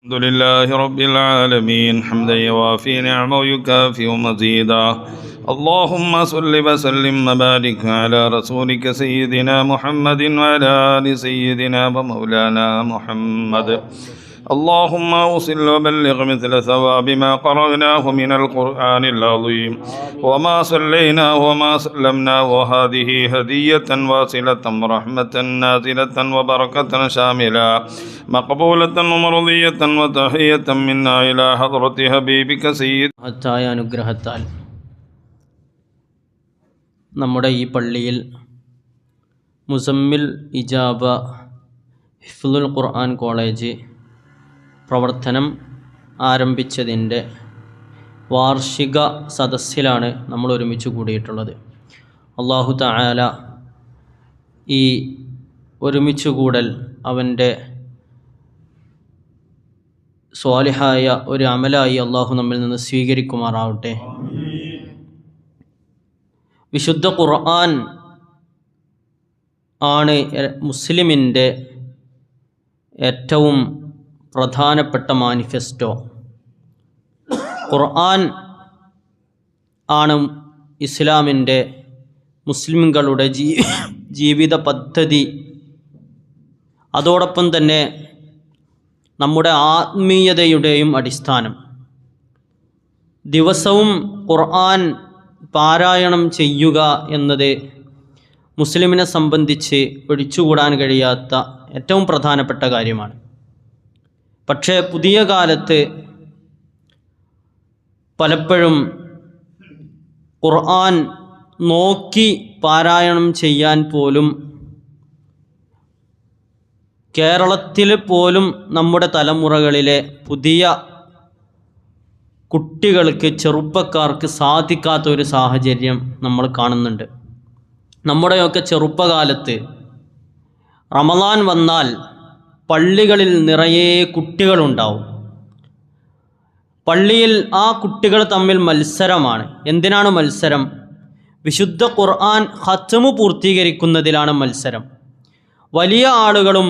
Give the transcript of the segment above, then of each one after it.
الحمد لله رب العالمين حمدا يوافي نعمه ويكافئ مزيدا. اللهم صل وسلم وبارك على رسولك سيدنا محمد وعلى آل سيدنا ومولانا محمد. اللهم اوصل وبلغ مثل ثواب ما قرأناه من القرآن العظيم وما صليناه وما سلمناه، وهذه هدية واصلة رحمة نازلة وبركة شاملة مقبولة ومرضية وتحية منا إلى حضرة حبيبك سيد. മഹത്തായ അനുഗ്രഹത്താൽ നമ്മുടെ ഈ പള്ളിയിൽ മുസമ്മിൽ ഇജാബ ഹിഫ്ളുൽ ഖുർആൻ കോളേജ് പ്രവർത്തനം ആരംഭിച്ചതിൻ്റെ വാർഷിക സദസ്സിലാണ് നമ്മൾ ഒരുമിച്ച് കൂടിയിട്ടുള്ളത്. അല്ലാഹു തആല ഈ ഒരുമിച്ച് കൂടൽ അവൻ്റെ സ്വാലിഹായ ഒരു അമലായി അള്ളാഹു നമ്മിൽ നിന്ന് സ്വീകരിക്കുമാറാവട്ടെ. വിശുദ്ധ ഖുർആൻ ആണ് മുസ്ലിമിൻ്റെ ഏറ്റവും പ്രധാനപ്പെട്ട മാനിഫെസ്റ്റോ. ഖുർആൻ ആണ് ഇസ്ലാമിൻ്റെ മുസ്ലിംകളുടെ ജീവിത പദ്ധതി. അതോടൊപ്പം തന്നെ നമ്മുടെ ആത്മീയതയുടെയും അടിസ്ഥാനം. ദിവസവും ഖുർആൻ പാരായണം ചെയ്യുക എന്നത് മുസ്ലിമിനെ സംബന്ധിച്ച് ഒഴിച്ചുകൂടാൻ കഴിയാത്ത ഏറ്റവും പ്രധാനപ്പെട്ട കാര്യമാണ്. പക്ഷേ പുതിയ കാലത്ത് പലപ്പോഴും ഖുർആൻ നോക്കി പാരായണം ചെയ്യാൻ പോലും കേരളത്തിൽ പോലും നമ്മുടെ തലമുറകളിലെ പുതിയ കുട്ടികൾക്ക്, ചെറുപ്പക്കാർക്ക് സാധിക്കാത്ത ഒരു സാഹചര്യം നമ്മൾ കാണുന്നുണ്ട്. നമ്മുടെയൊക്കെ ചെറുപ്പകാലത്ത് റമളാൻ വന്നാൽ പള്ളികളിൽ നിറയെ കുട്ടികളുണ്ടാവും. പള്ളിയിൽ ആ കുട്ടികൾ തമ്മിൽ മത്സരമാണ്. എന്തിനാണ് മത്സരം? വിശുദ്ധ ഖുർആൻ ഖത്മ് പൂർത്തീകരിക്കുന്നതിലാണ് മത്സരം. വലിയ ആളുകളും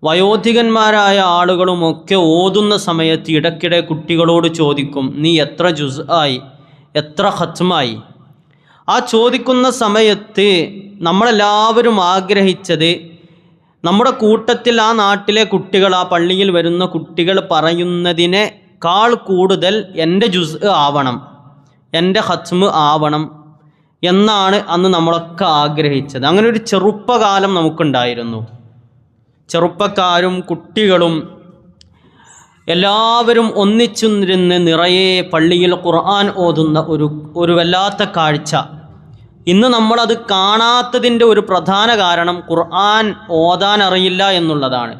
വയോധികന്മാരായ ആളുകളുമൊക്കെ ഓതുന്ന സമയത്ത് ഇടയ്ക്കിടെ കുട്ടികളോട് ചോദിക്കും, നീ എത്ര ജുസ് ആയി, എത്ര ഖത്മായി? ആ ചോദിക്കുന്ന സമയത്ത് നമ്മളെല്ലാവരും ആഗ്രഹിച്ചത് നമ്മുടെ കൂട്ടത്തിൽ ആ നാട്ടിലെ കുട്ടികൾ, ആ പള്ളിയിൽ വരുന്ന കുട്ടികൾ പറയുന്നതിനേക്കാൾ കൂടുതൽ എൻ്റെ ജുസ് ആവണം, എൻ്റെ ഖത്മ് ആവണം എന്നാണ് അന്ന് നമ്മളൊക്കെ ആഗ്രഹിച്ചത്. അങ്ങനെ ഒരു ചെറുപ്പകാലം നമുക്കുണ്ടായിരുന്നു. ചെറുപ്പക്കാരും കുട്ടികളും എല്ലാവരും ഒന്നിച്ചിരുന്ന് നിറയെ പള്ളിയിൽ ഖുർആൻ ഓതുന്ന ഒരു വല്ലാത്ത കാഴ്ച. ഇന്ന് നമ്മളത് കാണാത്തതിൻ്റെ ഒരു പ്രധാന കാരണം ഖുർആൻ ഓതാൻ അറിയില്ല എന്നുള്ളതാണ്.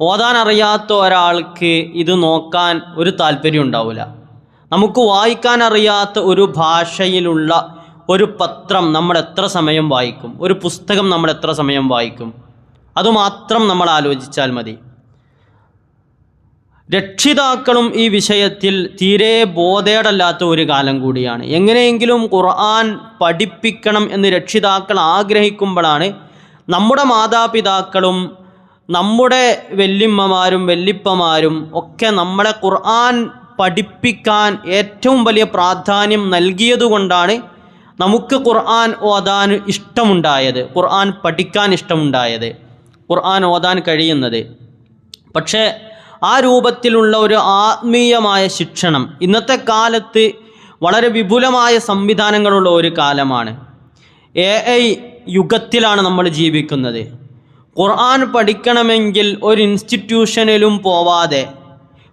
ഓതാൻ അറിയാത്ത ഒരാൾക്ക് ഇത് നോക്കാൻ ഒരു താല്പര്യം ഉണ്ടാവില്ല. നമുക്ക് വായിക്കാൻ അറിയാത്ത ഒരു ഭാഷയിലുള്ള ഒരു പത്രം നമ്മൾ എത്ര സമയം വായിക്കും? ഒരു പുസ്തകം നമ്മൾ എത്ര സമയം വായിക്കും? അതുമാത്രം നമ്മൾ ആലോചിച്ചാൽ മതി. രക്ഷിതാക്കളും ഈ വിഷയത്തിൽ തീരെ ബോധേടല്ലാത്ത ഒരു കാലം കൂടിയാണ്. എങ്ങനെയെങ്കിലും ഖുർആൻ പഠിപ്പിക്കണം എന്ന് രക്ഷിതാക്കൾ ആഗ്രഹിക്കുമ്പോഴാണ് നമ്മുടെ മാതാപിതാക്കളും നമ്മുടെ വല്യമ്മമാരും വല്യപ്പമാരും ഒക്കെ നമ്മളെ ഖുർആൻ പഠിപ്പിക്കാൻ ഏറ്റവും വലിയ പ്രാധാന്യം നൽകിയതുകൊണ്ടാണ് നമുക്ക് ഖുർആൻ ഓതാൻ ഇഷ്ടമുണ്ടായത്, ഖുർആൻ പഠിക്കാൻ ഇഷ്ടമുണ്ടായത്, ഖുർആൻ ഓതാൻ കഴിയുന്നത്. പക്ഷേ ആ രൂപത്തിലുള്ള ഒരു ആത്മീയമായ ശിക്ഷണം ഇന്നത്തെ കാലത്ത് വളരെ വിപുലമായ സംവിധാനങ്ങളുള്ള ഒരു കാലമാണ്. AI യുഗത്തിലാണ് നമ്മൾ ജീവിക്കുന്നത്. ഖുർആൻ പഠിക്കണമെങ്കിൽ ഒരു ഇൻസ്റ്റിറ്റ്യൂഷനിലും പോവാതെ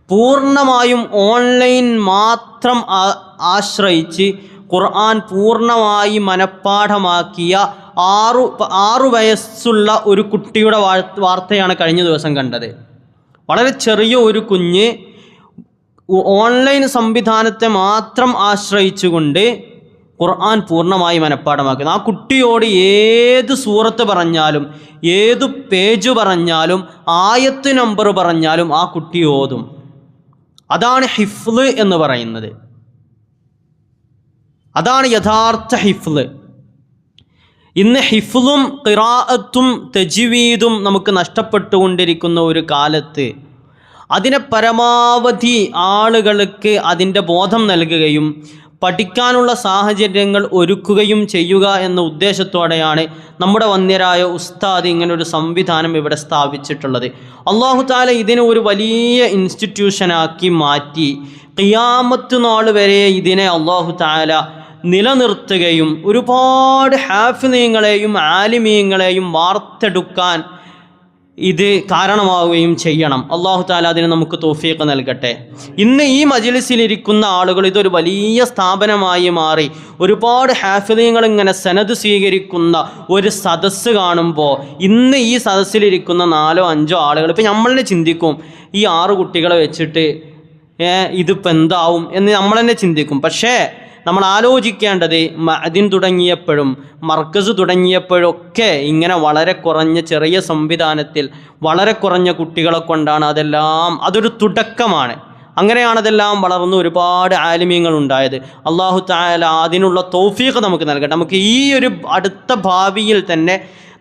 പൂർണ്ണമായും ഓൺലൈൻ മാത്രം ആശ്രയിച്ച് ഖുർആൻ പൂർണ്ണമായി മനഃപ്പാഠമാക്കിയ ആറു വയസ്സുള്ള ഒരു കുട്ടിയുടെ വാർത്തയാണ് കഴിഞ്ഞ ദിവസം കണ്ടത്. വളരെ ചെറിയ ഒരു കുഞ്ഞ് ഓൺലൈൻ സംവിധാനത്തെ മാത്രം ആശ്രയിച്ചുകൊണ്ട് ഖുർആൻ പൂർണ്ണമായി മനഃപ്പാഠമാക്കുന്നത്. ആ കുട്ടിയോട് ഏത് സൂറത്ത് പറഞ്ഞാലും, ഏത് പേജ് പറഞ്ഞാലും, ആയത്ത് നമ്പർ പറഞ്ഞാലും ആ കുട്ടി ഓതും. അതാണ് ഹിഫ്ള് എന്ന് പറയുന്നത്. അതാണ് യഥാർത്ഥ ഹിഫ്ള്. ഇന്ന് ഹിഫ്ളും ഖിറാഅത്തും തജ്വീദും നമുക്ക് നഷ്ടപ്പെട്ടുകൊണ്ടിരിക്കുന്ന ഒരു കാലത്ത് അതിനെ പരമാവധി ആളുകൾക്ക് അതിൻ്റെ ബോധം നൽകുകയും പഠിക്കാനുള്ള സാഹചര്യങ്ങൾ ഒരുക്കുകയും ചെയ്യുക എന്ന ഉദ്ദേശത്തോടെയാണ് നമ്മുടെ വന്ദ്യരായ ഉസ്താദ് ഇങ്ങനൊരു സംവിധാനം ഇവിടെ സ്ഥാപിച്ചിട്ടുള്ളത്. അല്ലാഹു തആല ഇതിനെ ഒരു വലിയ ഇൻസ്റ്റിറ്റ്യൂഷനാക്കി മാറ്റി ഖിയാമത്ത് നാൾ വരെ ഇതിനെ അല്ലാഹു തആല നിലനിർത്തുകയും ഒരുപാട് ഹാഫിളീങ്ങളെയും ആലിമീങ്ങളെയും വാർത്തെടുക്കാൻ ഇത് കാരണമാവുകയും ചെയ്യണം. അല്ലാഹു തആല അതിന് നമുക്ക് തൗഫീഖ് നൽകട്ടെ. ഇന്ന് ഈ മജ്ലിസിലിരിക്കുന്ന ആളുകൾ ഇതൊരു വലിയ സ്ഥാപനമായി മാറി ഒരുപാട് ഹാഫിളീങ്ങൾ ഇങ്ങനെ സനദ് സ്വീകരിക്കുന്ന ഒരു സദസ്സ് കാണുമ്പോൾ ഇന്ന് ഈ സദസ്സിലിരിക്കുന്ന 4-5 ആളുകൾ ഇപ്പം നമ്മൾ തന്നെ ചിന്തിക്കും, ഈ 6 കുട്ടികളെ വെച്ചിട്ട് ഇതിപ്പോൾ എന്താവും എന്ന് നമ്മൾ തന്നെ ചിന്തിക്കും. പക്ഷേ നമ്മൾ ആലോചിക്കേണ്ടത് മഅദിൻ തുടങ്ങിയപ്പോഴും മർക്കസ് തുടങ്ങിയപ്പോഴൊക്കെ ഇങ്ങനെ വളരെ കുറഞ്ഞ ചെറിയ സംവിധാനത്തിൽ വളരെ കുറഞ്ഞ കുട്ടികളെ കൊണ്ടാണ് അതൊരു തുടക്കമാണ്. അങ്ങനെയാണ് അതെല്ലാം വളർന്ന് ഒരുപാട് ആലിമീങ്ങൾ ഉണ്ടായത്. അല്ലാഹു തആല അതിനുള്ള തൗഫീഖ് നമുക്ക് നൽകട്ടെ. നമുക്ക് ഈ ഒരു അടുത്ത ഭാവിയിൽ തന്നെ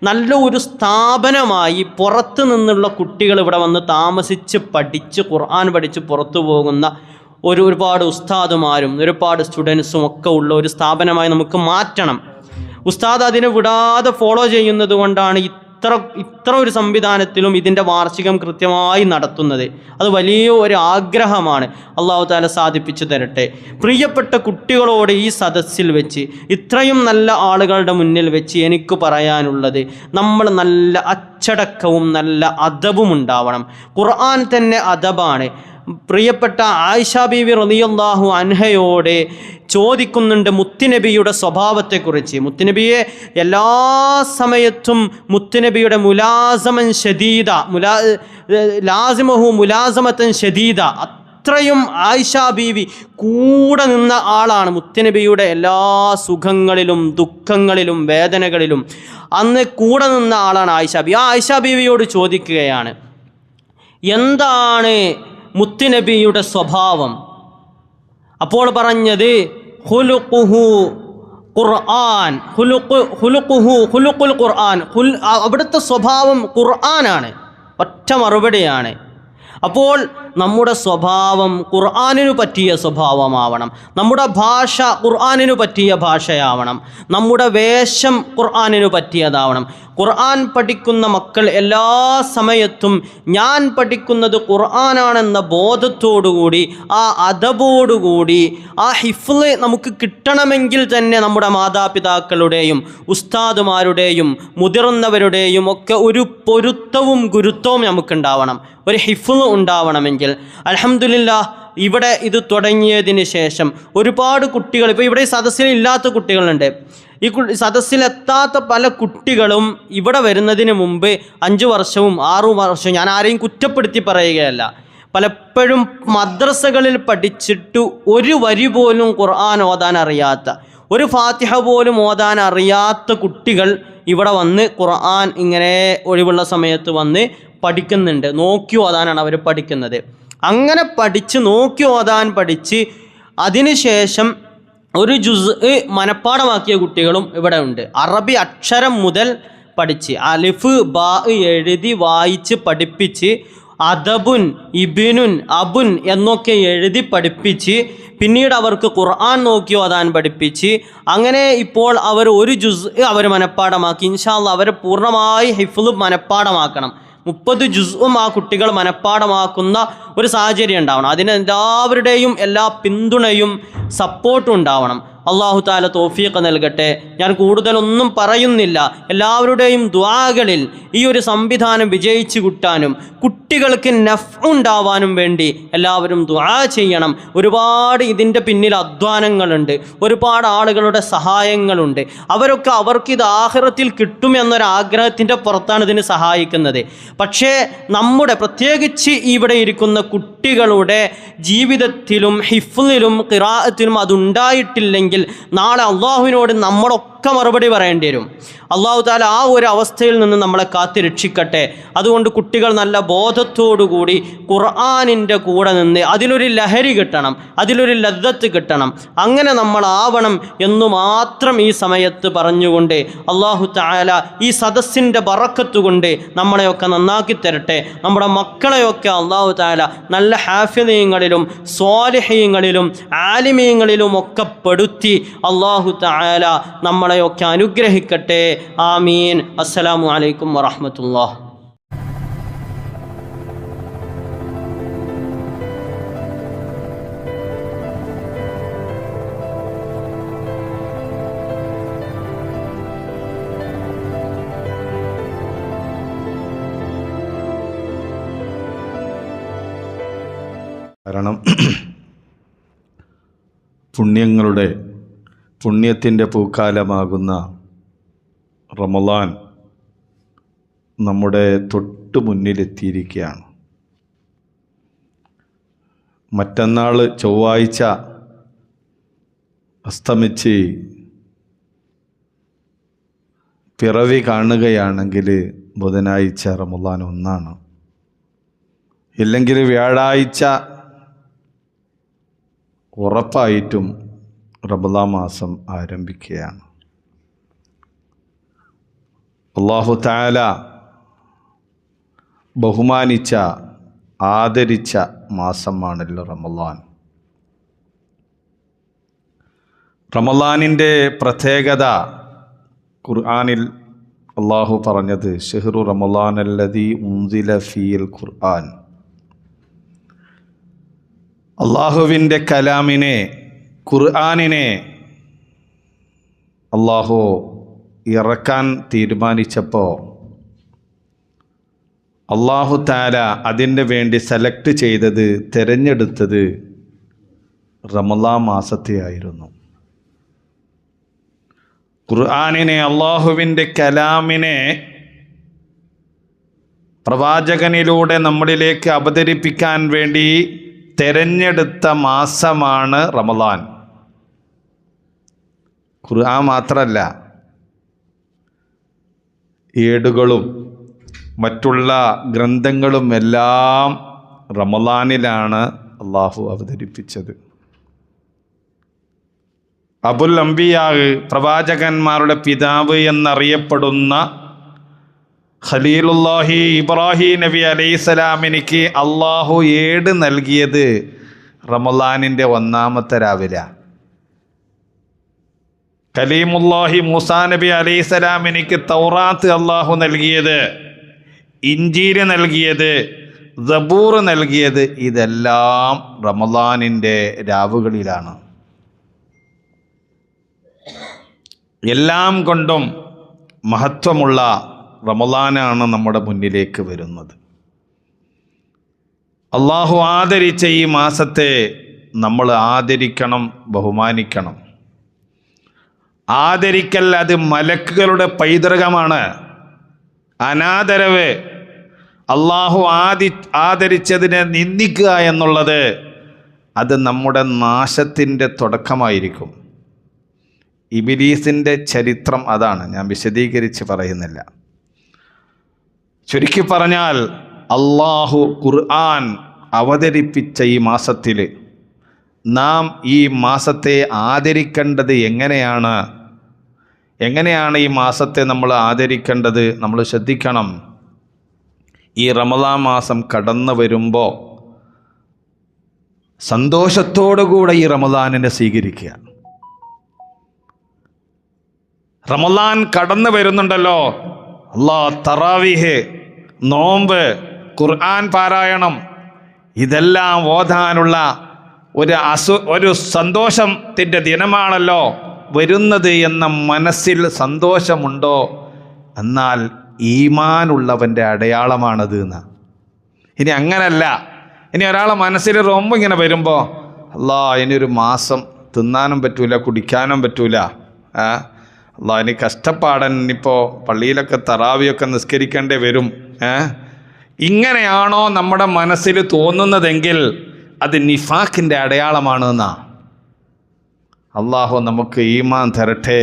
നല്ല ഒരു സ്ഥാപനമായി പുറത്തു നിന്നുള്ള കുട്ടികൾ ഇവിടെ വന്ന് താമസിച്ച് പഠിച്ച് ഖുർആൻ പഠിച്ച് പുറത്തു പോകുന്ന ഒരുപാട് ഉസ്താദുമാരും ഒരുപാട് സ്റ്റുഡൻസും ഒക്കെ ഉള്ള ഒരു സ്ഥാപനമായി നമുക്ക് മാറ്റണം. ഉസ്താദ് അതിനെ വിടാതെ ഫോളോ ചെയ്യുന്നത് കൊണ്ടാണ് ഇത്ര ഒരു സംവിധാനത്തിലും ഇതിൻ്റെ വാർഷികം കൃത്യമായി നടത്തുന്നത്. അത് വലിയ ഒരു ആഗ്രഹമാണ്. അല്ലാഹു തആല സാധിപ്പിച്ചു തരട്ടെ. പ്രിയപ്പെട്ട കുട്ടികളോട് ഈ സദസ്സിൽ വെച്ച് ഇത്രയും നല്ല ആളുകളുടെ മുന്നിൽ വെച്ച് എനിക്ക് പറയാനുള്ളത്, നമ്മൾ നല്ല അച്ചടക്കവും നല്ല അദബും ഉണ്ടാവണം. ഖുർആൻ തന്നെ അദബാണ്. പ്രിയപ്പെട്ട ആയിഷ ബീവി റളിയല്ലാഹു അൻഹയോട് ചോദിക്കുന്നുണ്ട് മുത്തുനബിയുടെ സ്വഭാവത്തെക്കുറിച്ച്. മുത്തുനബിയെ എല്ലാ സമയത്തും മുത്തുനബിയുടെ മുലാസമൻ ഷദീദ ലാസിമഹു മുലാസമത്തൻ ഷദീദ, അത്രയും ആയിഷ ബീവി കൂടെ നിന്ന ആളാണ്. മുത്തുനബിയുടെ എല്ലാ സുഖങ്ങളിലും ദുഃഖങ്ങളിലും വേദനകളിലും അന്ന് കൂടെ നിന്ന ആളാണ് ആയിഷ ബീവി. ആ ആയിഷ ബീവിയോട് ചോദിക്കുകയാണ്, എന്താണ് മുത്തുനബിയുടെ സ്വഭാവം? അപ്പോൾ പറഞ്ഞത് ഖുലുഖുഹു ഖുർആൻ, ഖുലുഖുൽ ഖുർആൻ, അവിടുത്തെ സ്വഭാവം ഖുർആനാണ്. ഒറ്റ മറുപടിയാണ്. അപ്പോൾ നമ്മുടെ സ്വഭാവം ഖുർആനിനു പറ്റിയ സ്വഭാവമാവണം. നമ്മുടെ ഭാഷ ഖുർആനിനു പറ്റിയ ഭാഷയാവണം. നമ്മുടെ വേഷം ഖുർആനിനു പറ്റിയതാവണം. ഖുർആൻ പഠിക്കുന്ന മക്കൾ എല്ലാ സമയത്തും ഞാൻ പഠിക്കുന്നത് ഖുർആനാണെന്ന ബോധത്തോടുകൂടി ആ അദബോടുകൂടി ആ ഹിഫ്ള് നമുക്ക് കിട്ടണമെങ്കിൽ തന്നെ നമ്മുടെ മാതാപിതാക്കളുടെയും ഉസ്താദുമാരുടെയും മുതിർന്നവരുടെയും ഒക്കെ ഒരു പൊരുത്തവും ഗുരുത്വവും നമുക്കുണ്ടാവണം. ഒരു ഹിഫ്ള് ഉണ്ടാവണമെങ്കിൽ അൽഹംദുലില്ലാഹ് ഇവിടെ ഇത് തുടങ്ങിയതിന് ശേഷം ഒരുപാട് കുട്ടികൾ, ഇപ്പോൾ ഇവിടെ സദസ്സിൽ ഇല്ലാത്ത കുട്ടികളുണ്ട്. ഈ സദസ്സിലെത്താത്ത പല കുട്ടികളും ഇവിടെ വരുന്നതിന് മുമ്പ് 5 വർഷവും 6 വർഷവും, ഞാൻ ആരെയും കുറ്റപ്പെടുത്തി പറയുകയല്ല, പലപ്പോഴും മദ്രസകളിൽ പഠിച്ചിട്ട് ഒരു വരി പോലും ഖുർആൻ ഓതാൻ അറിയാത്ത, ഒരു ഫാത്തിഹ പോലും ഓതാൻ അറിയാത്ത കുട്ടികൾ ഇവിടെ വന്ന് ഖുർആൻ ഇങ്ങനെ ഒഴിവുള്ള സമയത്ത് വന്ന് പഠിക്കുന്നുണ്ട്. നോക്കി ഓതാനാണ് അവർ പഠിക്കുന്നത്. അങ്ങനെ പഠിച്ച് നോക്കി ഓതാൻ പഠിച്ച് അതിനുശേഷം ഒരു ജുസ് മനപ്പാടമാക്കിയ കുട്ടികളും ഇവിടെ ഉണ്ട്. അറബി അക്ഷരം മുതൽ പഠിച്ച് അലിഫ് ബാ എഴുതി വായിച്ച് പഠിപ്പിച്ച് അദബുൻ ഇബിനുൻ അബുൻ എന്നൊക്കെ എഴുതി പഠിപ്പിച്ച് പിന്നീട് അവർക്ക് ഖുർആൻ നോക്കി ഓതാൻ പഠിപ്പിച്ച് അങ്ങനെ ഇപ്പോൾ അവർ ഒരു ജുസ് അവർ മനപ്പാടമാക്കി. ഇൻഷാ അല്ലാഹ് അവരെ പൂർണ്ണമായി ഹിഫ്ള് മനപ്പാടമാക്കണം. 30 ജുസും ആ കുട്ടികൾ മനപ്പാടമാക്കുന്ന ഒരു സാഹചര്യം ഉണ്ടാവണം. അതിന് എല്ലാവരുടെയും എല്ലാ പിന്തുണയും സപ്പോർട്ടും ഉണ്ടാവണം. അല്ലാഹു തആല തൗഫീഖ് നൽകട്ടെ. ഞാൻ കൂടുതലൊന്നും പറയുന്നില്ല. എല്ലാവരുടെയും ദുആകളിൽ ഈ ഒരു സംവിധാനം വിജയിച്ചു കിട്ടാനും കുട്ടികൾക്ക് നഫ് ഉണ്ടാവാനും വേണ്ടി എല്ലാവരും ദുആ ചെയ്യണം. ഒരുപാട് ഇതിൻ്റെ പിന്നിൽ അധ്വാനങ്ങളുണ്ട്, ഒരുപാട് ആളുകളുടെ സഹായങ്ങളുണ്ട്. അവർക്ക് ഇത് ആഖിറത്തിൽ കിട്ടുമെന്നൊരാഗ്രഹത്തിൻ്റെ പുറത്താണ് ഇതിന് സഹായിക്കുന്നത്. പക്ഷേ നമ്മുടെ പ്രത്യേകിച്ച് ഇവിടെ ഇരിക്കുന്ന കുട്ടികളുടെ ജീവിതത്തിലും ഹിഫ്ളിലും ഖിറാഅത്തിലും അതുണ്ടായിട്ടില്ലെങ്കിൽ നാളെ അള്ളാഹുവിനോട് നമ്മളൊക്കെ ഒക്കെ മറുപടി പറയേണ്ടി വരും. അള്ളാഹു തആല ആ ഒരു അവസ്ഥയിൽ നിന്ന് നമ്മളെ കാത്തി രക്ഷിക്കട്ടെ. അതുകൊണ്ട് കുട്ടികൾ നല്ല ബോധത്തോടുകൂടി ഖുർആനിൻ്റെ കൂടെ നിന്ന് അതിലൊരു ലഹരി കിട്ടണം, അതിലൊരു ലദ്ദത്ത് കിട്ടണം. അങ്ങനെ നമ്മളാവണം എന്നു മാത്രം ഈ സമയത്ത് പറഞ്ഞുകൊണ്ട് അള്ളാഹു തആല ഈ സദസ്സിൻ്റെ ബറക്കത്ത് കൊണ്ട് നമ്മളെയൊക്കെ നന്നാക്കി തരട്ടെ. നമ്മുടെ മക്കളെയൊക്കെ അള്ളാഹു തആല നല്ല ഹാഫിളീങ്ങളിലും സ്വാലിഹീങ്ങളിലും ആലിമീങ്ങളിലും ഒക്കെ പെടുത്തി അള്ളാഹു തആല നമ്മളെയൊക്കെ അനുഗ്രഹിക്കട്ടെ. ആമീൻ. അസ്സലാമു അലൈക്കും വറഹ്മത്തുള്ളാഹി. കാരണം പുണ്യത്തിൻ്റെ പൂക്കാലമാകുന്ന റമളാൻ നമ്മുടെ തൊട്ട് മുന്നിലെത്തിയിരിക്കുകയാണ്. മറ്റന്നാൾ ചൊവ്വാഴ്ച അസ്തമിച്ച് പിറവി കാണുകയാണെങ്കിൽ ബുധനാഴ്ച റമളാൻ 1 ഇല്ലെങ്കിൽ വ്യാഴാഴ്ച ഉറപ്പായിട്ടും റമളാൻ മാസം ആരംഭിക്കുകയാണ്. അല്ലാഹു തആല ബഹുമാനിച്ച ആദരിച്ച മാസമാണല്ലോ റമളാൻ. റമളാനിൻ്റെ പ്രത്യേകത ഖുർആനിൽ അല്ലാഹു പറഞ്ഞത് ശഹ്റു റമളാനല്ലദീ ഉൻസില ഫീൽ ഖുർആൻ. അള്ളാഹുവിൻ്റെ കലാമിനെ, ഖുർആനിനെ അള്ളാഹു ഇറക്കാൻ തീരുമാനിച്ചപ്പോൾ അള്ളാഹു തആല അതിന് വേണ്ടി സെലക്ട് ചെയ്തത്, തിരഞ്ഞെടുത്തത് റമളാൻ മാസത്തെയായിരുന്നു. ഖുർആനിനെ, അള്ളാഹുവിൻ്റെ കലാമിനെ പ്രവാചകനിലൂടെ നമ്മളിലേക്ക് അവതരിപ്പിക്കാൻ വേണ്ടി തെരഞ്ഞെടുത്ത മാസമാണ് റമളാൻ. ഖുർആൻ മാത്രമല്ല, ഏടുകളും മറ്റുള്ള ഗ്രന്ഥങ്ങളും എല്ലാം റമളാനിലാണ് അള്ളാഹു അവതരിപ്പിച്ചത്. അബുൽ അംബിയാ, പ്രവാചകന്മാരുടെ പിതാവ് എന്നറിയപ്പെടുന്ന ഖലീലുല്ലാഹി ഇബ്രാഹിം നബി അലൈഹിസ്സലാമിനിക്ക് അള്ളാഹു ഏട് നൽകിയത് റമളാനിൻ്റെ 1-ാമത്തെ രാവിലെ. കലീമുല്ലാഹി മൂസാ നബി അലൈഹിസ്സലാമിനിക്ക് തൗറാത്ത് അള്ളാഹു നൽകിയത്, ഇഞ്ചീൽ നൽകിയത്, സബൂർ നൽകിയത് ഇതെല്ലാം റമളാനിൻ്റെ രാവുകളിലാണ്. എല്ലാം കൊണ്ടും മഹത്വമുള്ള റമളാനാണ് നമ്മുടെ മുന്നിലേക്ക് വരുന്നത്. അള്ളാഹു ആദരിച്ച ഈ മാസത്തെ നമ്മൾ ആദരിക്കണം, ബഹുമാനിക്കണം. ആദരിക്കൽ അത് മലക്കുകളുടെ പൈതൃകമാണ്. അനാദരവ്, അള്ളാഹു ആദരിച്ചതിനെ നിന്ദിക്കുക എന്നുള്ളത് അത് നമ്മുടെ നാശത്തിൻ്റെ തുടക്കമായിരിക്കും. ഇബ്ലീസിൻ്റെ ചരിത്രം അതാണ്. ഞാൻ വിശദീകരിച്ച് പറയുന്നില്ല. ചുരുക്കി പറഞ്ഞാൽ അള്ളാഹു ഖുർആൻ അവതരിപ്പിച്ച ഈ മാസത്തിൽ നാം ഈ മാസത്തെ ആദരിക്കേണ്ടത് എങ്ങനെയാണ് ഈ മാസത്തെ നമ്മൾ ആദരിക്കേണ്ടത്? നമ്മൾ ശ്രദ്ധിക്കണം. ഈ റമളാൻ മാസം കടന്നു വരുമ്പോൾ സന്തോഷത്തോടുകൂടെ ഈ റമളാനിനെ സ്വീകരിക്കുക. റമളാൻ കടന്നു വരുന്നുണ്ടല്ലോ, തറാവീഹ്, നോമ്പ്, ഖുർആൻ പാരായണം, ഇതെല്ലാം ഓതാനുള്ള ഒരു സന്തോഷത്തിൻ്റെ ദിനമാണല്ലോ വരുന്നത് എന്ന മനസ്സിൽ സന്തോഷമുണ്ടോ? എന്നാൽ ഈമാനുള്ളവൻ്റെ അടയാളമാണത് എന്ന്. ഇനി അങ്ങനല്ല, ഇനി ഒരാളെ മനസ്സിൽ റൊമ്പ് ഇങ്ങനെ വരുമ്പോൾ ഇനിയൊരു മാസം തിന്നാനും പറ്റൂല, കുടിക്കാനും പറ്റൂല, ഇനി കഷ്ടപ്പാടൻ, ഇനിയിപ്പോൾ പള്ളിയിലൊക്കെ തറാവിയൊക്കെ നിസ്കരിക്കേണ്ടി വരും, ഇങ്ങനെയാണോ നമ്മുടെ മനസ്സിൽ തോന്നുന്നതെങ്കിൽ അത് നിഫാഖിൻ്റെ അടയാളമാണ് എന്നാ. അള്ളാഹു നമുക്ക് ഈമാൻ തരട്ടെ.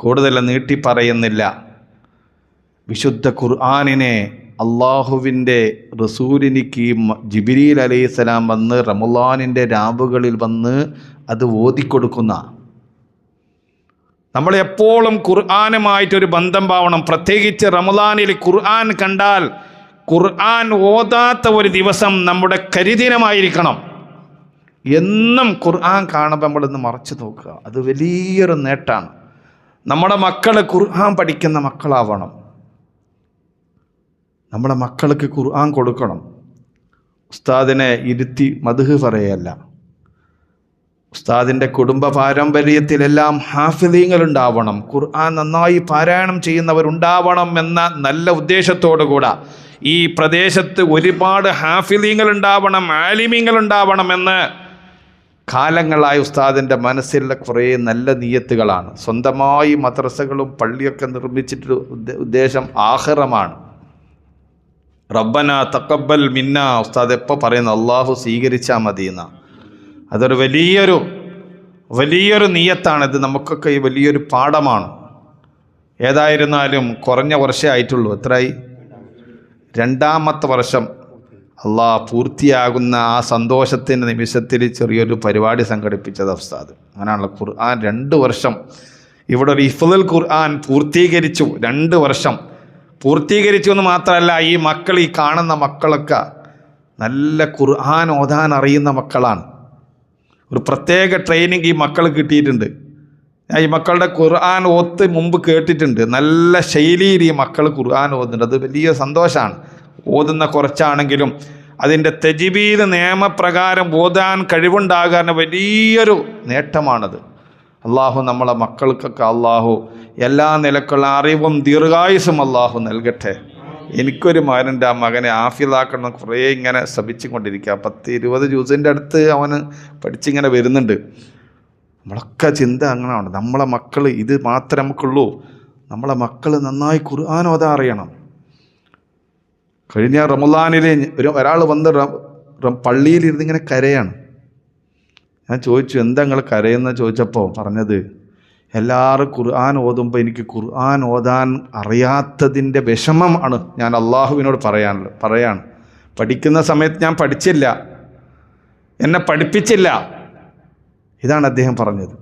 കൂടുതൽ നീട്ടി പറയുന്നില്ല. വിശുദ്ധ ഖുർആനിനെ അള്ളാഹുവിൻ്റെ റസൂലിനിക്ക് ജിബ്രീൽ അലൈഹിസ്സലാം വന്ന് റമളാനിൻ്റെ രാവുകളിൽ വന്ന് അത് ഓതിക്കൊടുക്കുന്ന, നമ്മളെപ്പോഴും ഖുർആനുമായിട്ടൊരു ബന്ധം പാവണം. പ്രത്യേകിച്ച് റമളാനിൽ ഖുർആൻ കണ്ടാൽ ഖുർആൻ ഓതാത്ത ഒരു ദിവസം നമ്മുടെ കരിദിനമായിരിക്കണം. എന്നും ഖുർആൻ കാണുമ്പോൾ നമ്മളിന്ന് മറച്ചു നോക്കുക, അത് വലിയൊരു നേട്ടമാണ്. നമ്മുടെ മക്കൾ ഖുർആൻ പഠിക്കുന്ന മക്കളാവണം. നമ്മളെ മക്കൾക്ക് ഖുർആൻ കൊടുക്കണം. ഉസ്താദിനെ ഇരുത്തി മദ്ഹ് പറയല്ല. ഉസ്താദിൻ്റെ കുടുംബ പാരമ്പര്യത്തിലെല്ലാം ഹാഫിളീങ്ങളുണ്ടാവണം, ഖുർആൻ നന്നായി പാരായണം ചെയ്യുന്നവരുണ്ടാവണം എന്ന നല്ല ഉദ്ദേശത്തോടു കൂടെ ഈ പ്രദേശത്ത് ഒരുപാട് ഹാഫിളീങ്ങളുണ്ടാവണം, ആലിമീങ്ങളുണ്ടാവണമെന്ന് കാലങ്ങളായി ഉസ്താദിൻ്റെ മനസ്സിലുള്ള കുറേ നല്ല നിയ്യത്തുകളാണ്. സ്വന്തമായി മദ്രസകളും പള്ളിയൊക്കെ നിർമ്മിച്ചിട്ട് ഉദ്ദേശം ആഖിറമാണ്. റബ്ബന തഖബ്ബൽ മിന്ന ഉസ്താദ് എപ്പോൾ പറയുന്നു, അള്ളാഹു സ്വീകരിച്ചാൽ മതി എന്ന. അതൊരു വലിയൊരു നിയ്യത്താണ്. ഇത് നമുക്കൊക്കെ ഈ വലിയൊരു പാഠമാണ്. ഏതായിരുന്നാലും കുറഞ്ഞ വർഷമേ ആയിട്ടുള്ളൂ. എത്രയായി? 2ാമത്തെ വർഷം. അള്ളാഹ് പൂർത്തിയാകുന്ന ആ സന്തോഷത്തിൻ്റെ നിമിഷത്തിൽ ചെറിയൊരു പരിപാടി സംഘടിപ്പിച്ചത് ഉസ്താദ്. അങ്ങനെയാണല്ലോ ഖുർആൻ 2 വർഷം ഇവിടെ ഒരു ഹിഫ്ളുൽ ഖുർആൻ പൂർത്തീകരിച്ചു. 2 വർഷം പൂർത്തീകരിച്ചു എന്ന് മാത്രമല്ല, ഈ മക്കൾ, ഈ കാണുന്ന മക്കളൊക്കെ നല്ല ഖുർആൻ ഓതാൻ അറിയുന്ന മക്കളാണ്. ഒരു പ്രത്യേക ട്രെയിനിങ് ഈ മക്കൾ കിട്ടിയിട്ടുണ്ട്. ഞാൻ ഈ മക്കളുടെ ഖുർആൻ ഓത്ത് മുമ്പ് കേട്ടിട്ടുണ്ട്. നല്ല ശൈലിയിൽ ഈ മക്കൾ ഖുർആൻ ഓതുന്നുണ്ട്. അത് വലിയ സന്തോഷമാണ്. ഓതുന്ന കുറച്ചാണെങ്കിലും അതിൻ്റെ തജ്വീദ് നിയമപ്രകാരം ഓതാൻ കഴിവുണ്ടാകാൻ വലിയൊരു നേട്ടമാണത്. അള്ളാഹു നമ്മളെ മക്കൾക്കൊക്കെ അള്ളാഹു എല്ലാ നിലക്കുള്ള അറിവും ദീർഘായുസും അള്ളാഹു നൽകട്ടെ. എനിക്കൊരു മകനുണ്ട്, ആ മകനെ ആഫിലാക്കണം കുറേ ഇങ്ങനെ ശ്രമിച്ചുകൊണ്ടിരിക്കുക. 10-20 ജ്യൂസിൻ്റെ അടുത്ത് അവന് പഠിച്ചിങ്ങനെ വരുന്നുണ്ട്. നമ്മളൊക്കെ ചിന്ത അങ്ങനെയാണ്. നമ്മളെ മക്കൾ ഇത് മാത്രമേ നമുക്കുള്ളൂ. നമ്മളെ മക്കൾ നന്നായി ഖുർആൻ ഓതാൻ അറിയണം. കഴിഞ്ഞ റമളാനിൽ ഒരാൾ വന്ന് പള്ളിയിലിരുന്ന് ഇങ്ങനെ കരയാണ്. ഞാൻ ചോദിച്ചു, എന്താ നിങ്ങൾ കരയെന്ന് ചോദിച്ചപ്പോൾ പറഞ്ഞത്, എല്ലാവരും ഖുർആൻ ഓതുമ്പോൾ എനിക്ക് ഖുർആൻ ഓതാൻ അറിയാത്തതിൻ്റെ വിഷമം ആണ് ഞാൻ അള്ളാഹുവിനോട് പറയാണ്. പഠിക്കുന്ന സമയത്ത് ഞാൻ പഠിച്ചില്ല, എന്നെ പഠിപ്പിച്ചില്ല. ഇതാണ് അദ്ദേഹം പറഞ്ഞത്.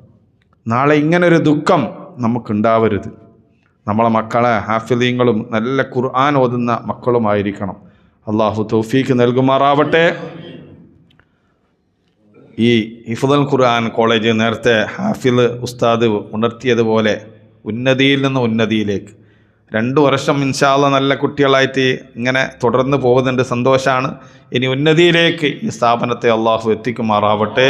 നാളെ ഇങ്ങനൊരു ദുഃഖം നമുക്കുണ്ടാവരുത്. നമ്മളെ മക്കളെ ഹാഫിളീങ്ങളും നല്ല ഖുർആൻ ഓതുന്ന മക്കളുമായിരിക്കണം. അള്ളാഹു തൗഫീക്ക് നൽകുമാറാവട്ടെ. ഈ ഹിഫ്ളുൽ ഖുർആൻ കോളേജ് നേരത്തെ ഹാഫിള് ഉസ്താദ് ഉണർത്തിയതുപോലെ ഉന്നതിയിൽ നിന്ന് ഉന്നതിയിലേക്ക് 2 വർഷം ഇൻഷാ അല്ലാഹ് നല്ല കുട്ടികളായിട്ട് ഇങ്ങനെ തുടർന്ന് പോകുന്നുണ്ട്. സന്തോഷമാണ്. ഇനി ഉന്നതിയിലേക്ക് ഈ സ്ഥാപനത്തെ അള്ളാഹു എത്തിക്കുമാറാവട്ടെ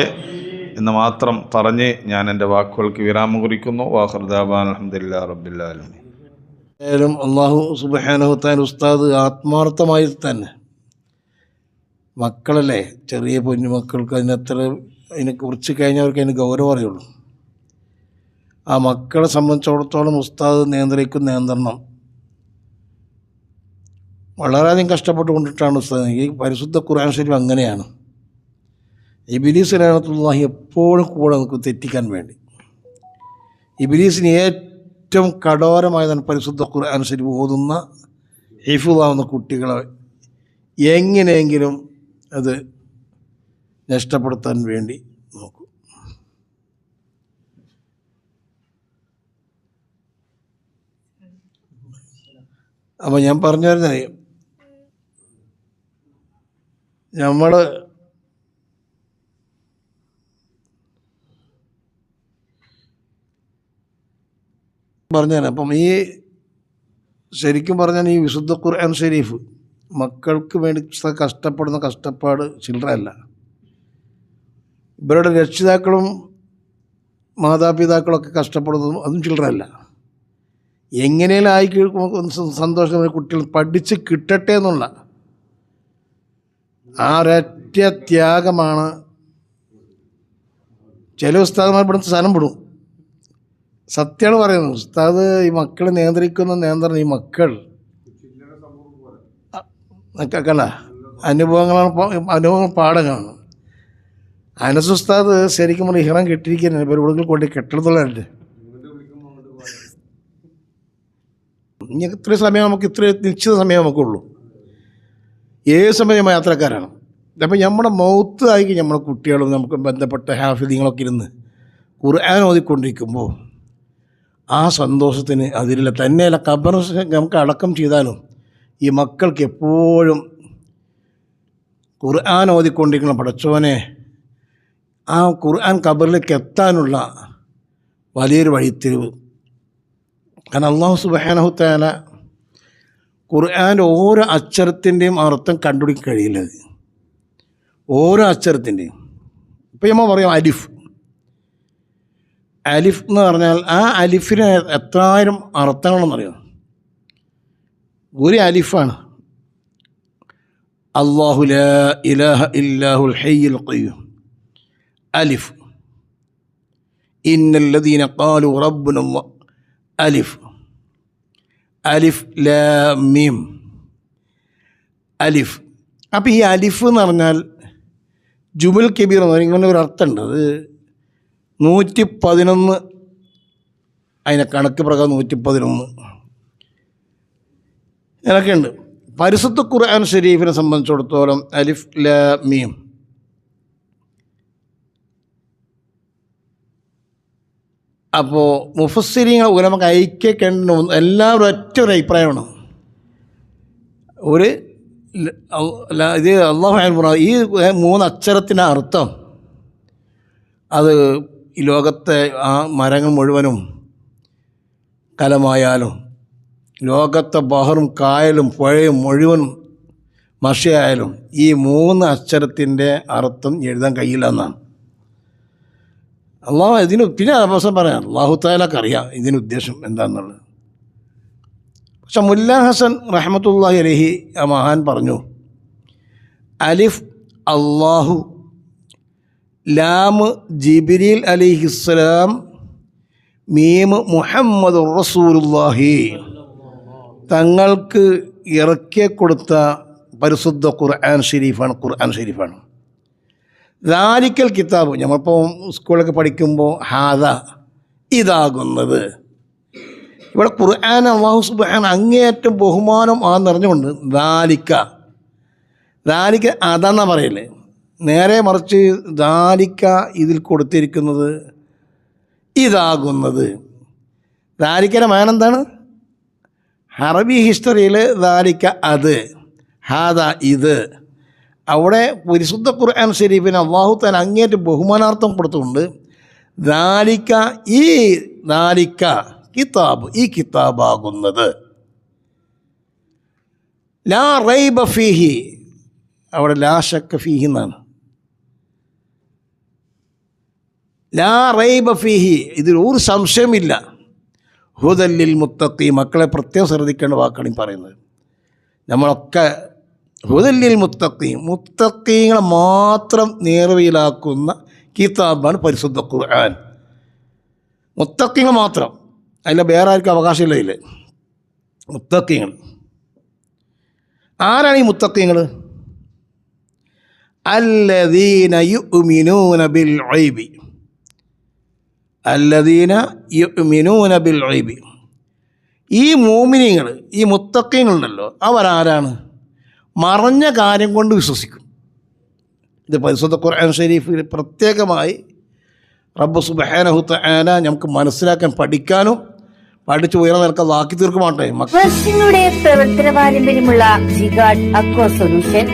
എന്ന് മാത്രം പറഞ്ഞ് ഞാൻ എൻ്റെ വാക്കുകൾക്ക് വിരാമം കുറിക്കുന്നു. വാഖിറു ദഅ്വാനാ അൽഹംദുലില്ലാഹി റബ്ബിൽ ആലമീൻ. അള്ളാഹു സുബ്ഹാനഹു വതആല ഉസ്താദ് ആത്മാർത്ഥമായി തന്നെ മക്കളല്ലേ, ചെറിയ കുഞ്ഞുമക്കൾക്ക് അതിനെ കുറിച്ച് കഴിഞ്ഞവർക്ക് അതിന് ഗൗരവം അറിയുള്ളൂ. ആ മക്കളെ സംബന്ധിച്ചിടത്തോളം ഉസ്താദ് നിയന്ത്രിക്കുന്ന നിയന്ത്രണം വളരെയധികം കഷ്ടപ്പെട്ട് കൊണ്ടിട്ടാണ് ഉസ്താദ്. ഈ പരിശുദ്ധ ഖുർആൻ ശരീഫ് അങ്ങനെയാണ്. ഇബ്ലീസ് ലഅനത്തുല്ലാഹി എപ്പോഴും കൂടെ നമുക്ക് തെറ്റിക്കാൻ വേണ്ടി. ഇബ്ലീസിന് ഏറ്റവും കഠോരമായതാണ് പരിശുദ്ധ ഖുർആൻ ശരീഫ് ഓതുന്ന ഹിഫ്ളാവുന്ന കുട്ടികളെ എങ്ങനെയെങ്കിലും അത് നഷ്ടപ്പെടുത്താൻ വേണ്ടി നോക്കും. അപ്പോൾ ഞാൻ പറഞ്ഞു വരുന്നത്, നമ്മൾ പറഞ്ഞാൽ അപ്പം ഈ ശരിക്കും പറഞ്ഞാൽ ഈ വിശുദ്ധ ഖുർആൻ ഷരീഫ് മക്കൾക്ക് വേണ്ടി കഷ്ടപ്പെടുന്ന കഷ്ടപ്പാട് ചില്ലറയല്ല. ഇവരുടെ രക്ഷിതാക്കളും മാതാപിതാക്കളൊക്കെ കഷ്ടപ്പെടുന്നതും അതും ചില്ലറയല്ല. എങ്ങനെയും ആയി സന്തോഷം കുട്ടികൾ പഠിച്ച് കിട്ടട്ടെ എന്നുള്ള ആ ഒരൊറ്റ ത്യാഗമാണ്. ചില ഉസ്താദന്മാർ ഇവിടുത്തെ സ്ഥലം വിടും. സത്യമാണ് പറയുന്നത്. ഉസ്താദ് ഈ മക്കളെ നിയന്ത്രിക്കുന്ന നിയന്ത്രണം ഈ മക്കൾ കല അനുഭവങ്ങൾ പാഠങ്ങളാണ്. അനസ് ഉസ്താദ് ശരിക്കും ഇഹ്റാം കെട്ടിയിരിക്കുന്നത് ഇവർ ഇവിടെ കൊണ്ട് കെട്ടിടത്തുള്ളവരുടെ ഇനി ഇത്രയും സമയം നമുക്ക് ഇത്രയും നിശ്ചിത സമയം നമുക്കുള്ളൂ. ഏത് സമയം യാത്രക്കാരാണ്. അപ്പോൾ നമ്മുടെ മൗത്ത് ആയി നമ്മുടെ കുട്ടികളും നമുക്ക് ബന്ധപ്പെട്ട ഹാഫിദീങ്ങളൊക്കെ ഇരുന്ന് ഖുർആൻ ഓതിക്കൊണ്ടിരിക്കുമ്പോൾ ആ സന്തോഷത്തിന് അതിലുള്ള തന്നെയല്ല ഖബർ നമുക്ക് അടക്കം ചെയ്താലും ഈ മക്കൾക്ക് എപ്പോഴും ഖുർആൻ ഓതിക്കൊണ്ടിരിക്കണം. പടച്ചോനെ, ആ ഖുർആൻ ഖബറിലേക്ക് എത്താനുള്ള വലിയൊരു വഴിത്തിരിവ്. കാരണം അല്ലാഹു സുബ്ഹാനഹു തആല ഖുർആൻ്റെ ഓരോ അക്ഷരത്തിൻ്റെയും അർത്ഥം കണ്ടുപിടിക്കാൻ കഴിയില്ല. ഓരോ അക്ഷരത്തിൻ്റെയും ഇപ്പോൾ നമ്മൾ പറയാം അലിഫ്. അലിഫ് എന്ന് പറഞ്ഞാൽ ആ അലിഫിന് എത്രായിരം അർത്ഥങ്ങളെന്നറിയാം. ഒരു അലിഫാണ് അല്ലാഹു ലാ ഇലാഹ ഇല്ലാഹുൽ ഹയ്യുൽ ഖയ്യൂം. അലിഫ്. ഇന്നല്ലദീന ഖാലു റബ്ബുനല്ലാഹ്. അലിഫ്. അലിഫ് ലാം മീം. അലിഫ്. അപ്പോൾ ഈ അലിഫ് എന്ന് പറഞ്ഞാൽ ജുമുൽ കബീർ എന്ന് പറഞ്ഞാൽ ഇങ്ങനെ ഒരു അർത്ഥമുണ്ട്. അത് 111 അതിനെ കണക്ക് പ്രകാരം 111 ഇതൊക്കെ ഉണ്ട്. പരിശുദ്ധ ഖുർആൻ ഷരീഫിനെ സംബന്ധിച്ചിടത്തോളം അലിഫ് ലാം മീം അപ്പോൾ മുഫസ്സിരീങ്ങൾ നമുക്ക് ഐക്യക്കേണ്ട എല്ലാവരും ഒറ്റ ഒരു അഭിപ്രായമാണ്. ഇത് അല്ലാഹു ഈ 3 അക്ഷരത്തിൻ്റെ അർത്ഥം അത് ഈ ലോകത്തെ ആ മരങ്ങൾ മുഴുവനും കലമായാലും ലോകത്തെ ബഹറും കായലും പുഴയും മുഴുവനും മഷയായാലും ഈ 3 അക്ഷരത്തിൻ്റെ അർത്ഥം എഴുതാൻ കഴിയില്ല എന്നാണ് അള്ളാഹു ഇതിന്. പിന്നെ അവസാനം പറയാം അല്ലാഹു തആലക്ക് അറിയാം ഇതിന് ഉദ്ദേശം എന്താണെന്നുള്ളത്. പക്ഷെ മുല്ല ഹസൻ റഹ്മത്തുള്ളാഹി അലൈഹി ആ മഹാൻ പറഞ്ഞു, അലിഫ് അല്ലാഹു, ലാം ജിബ്രീൽ അലൈഹിസ്സലാം, മീം മുഹമ്മദുർ റസൂലുള്ളാഹി, തങ്ങൾക്ക് ഇറക്കി കൊടുത്ത പരിശുദ്ധ ഖുർആൻ ഷരീഫാണ്. ദാലിക്കൽ കിതാബ്, നമ്മളിപ്പോൾ സ്കൂളൊക്കെ പഠിക്കുമ്പോൾ ഹാദ, ഇതാകുന്നത്. ഇവിടെ ഖുർആൻ അല്ലാഹു സുബ്ഹാന അങ്ങേയറ്റം ബഹുമാനം നിറഞ്ഞുകൊണ്ട് ദാലിക്ക അതാന്നാ പറയല്ലേ. നേരെ മറിച്ച് ദാലിക്ക ഇതിൽ കൊടുത്തിരിക്കുന്നത് ഇതാകുന്നത്. ദാലിക്കയുടെ മാനം എന്താണ്? അറബി ഹിസ്റ്ററിയിൽ ദാലിക്ക അത്, ഹാദ ഇത്. അവിടെ പരിശുദ്ധ ഖുർആൻ ഷരീഫിന് അല്ലാഹു തആല അങ്ങേയറ്റം ബഹുമാനാർത്ഥം കൊടുത്തുകൊണ്ട് ദാലിക്ക, ഈ ദാലിക്ക കിതാബ്, ഈ കിതാബാകുന്നത്. ലാ റൈബ ഫീഹി, അവിടെ ലാ ശക്ക ഫീഹി എന്നാണ്. ലാ റൈബ ഫീഹി, ഇതിൽ ഒരു സംശയമില്ല. ഹുദൽ ലിൽ മുത്തഖീൻ, മക്കളെ പ്രത്യേകം ശ്രദ്ധിക്കേണ്ട വാക്കാണ് ഈ പറയുന്നത്. നമ്മളൊക്കെ ഹുദൽ ലിൽ മുത്തഖീൻ, മുത്തഖീങ്ങളെ മാത്രം നേർവഴിയിലാക്കുന്ന കിതാബാണ് പരിശുദ്ധ ഖുർആൻ. മുത്തഖീങ്ങൾ മാത്രം, അതിൽ വേറെ ആർക്കും അവകാശമില്ല. ഇതിൽ മുത്തഖീങ്ങൾ ആരാണ്? ഈ മുത്തഖീങ്ങൾ അല്ലദീന യുഅ്മിനൂന ബിൽ ഗൈബി, അല്ലദീന യുഅ്മിനൂന ബിൽ ഗൈബി. ഈ മുഅ്മിനീങ്ങൾ, ഈ മുത്തഖീങ്ങളുണ്ടല്ലോ, അവരാരാണ്? മറഞ്ഞ കാര്യം കൊണ്ട് വിശ്വസിക്കും. ഇത് പരിശുദ്ധ ഖുർആൻ ഷരീഫിൽ പ്രത്യേകമായി റബ്ബ് സുബ്ഹാനഹു തആല നമുക്ക് മനസ്സിലാക്കാൻ, പഠിക്കാനും പഠിച്ച് ഉയർന്ന നിലക്കാക്കി തീർക്കുമാട്ടെ. വർഷങ്ങളുടെ പ്രവർത്തന പാരമ്പര്യമുള്ള ജിഗാർഡ് അക്വ സൊല്യൂഷൻ,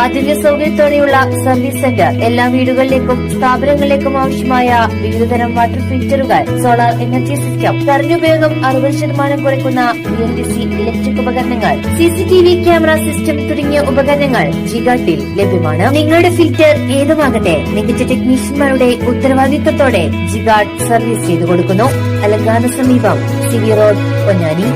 ആധുനിക സൗകര്യത്തോടെയുള്ള സർവീസ് സെന്റർ, എല്ലാ വീടുകളിലേക്കും സ്ഥാപനങ്ങളിലേക്കും ആവശ്യമായ വിവിധതരം വാട്ടർ ഫിൽറ്ററുകൾ, സോളാർ എനർജി സിസ്റ്റം, കറണ്ടുപയോഗം 60% കുറയ്ക്കുന്ന BLDC ഇലക്ട്രിക് ഉപകരണങ്ങൾ, CCTV ക്യാമറ സിസ്റ്റം തുടങ്ങിയ ഉപകരണങ്ങൾ ജിഗാർഡിൽ ലഭ്യമാണ്. നിങ്ങളുടെ ഫിൽറ്റർ ഏതുമാകട്ടെ, മികച്ച ടെക്നീഷ്യന്മാരുടെ ഉത്തരവാദിത്തത്തോടെ ജിഗാർഡ് സർവീസ് ചെയ്തു കൊടുക്കുന്നു. അലങ്കാന സമീപം, CV റോഡ്, പൊന്നാനി.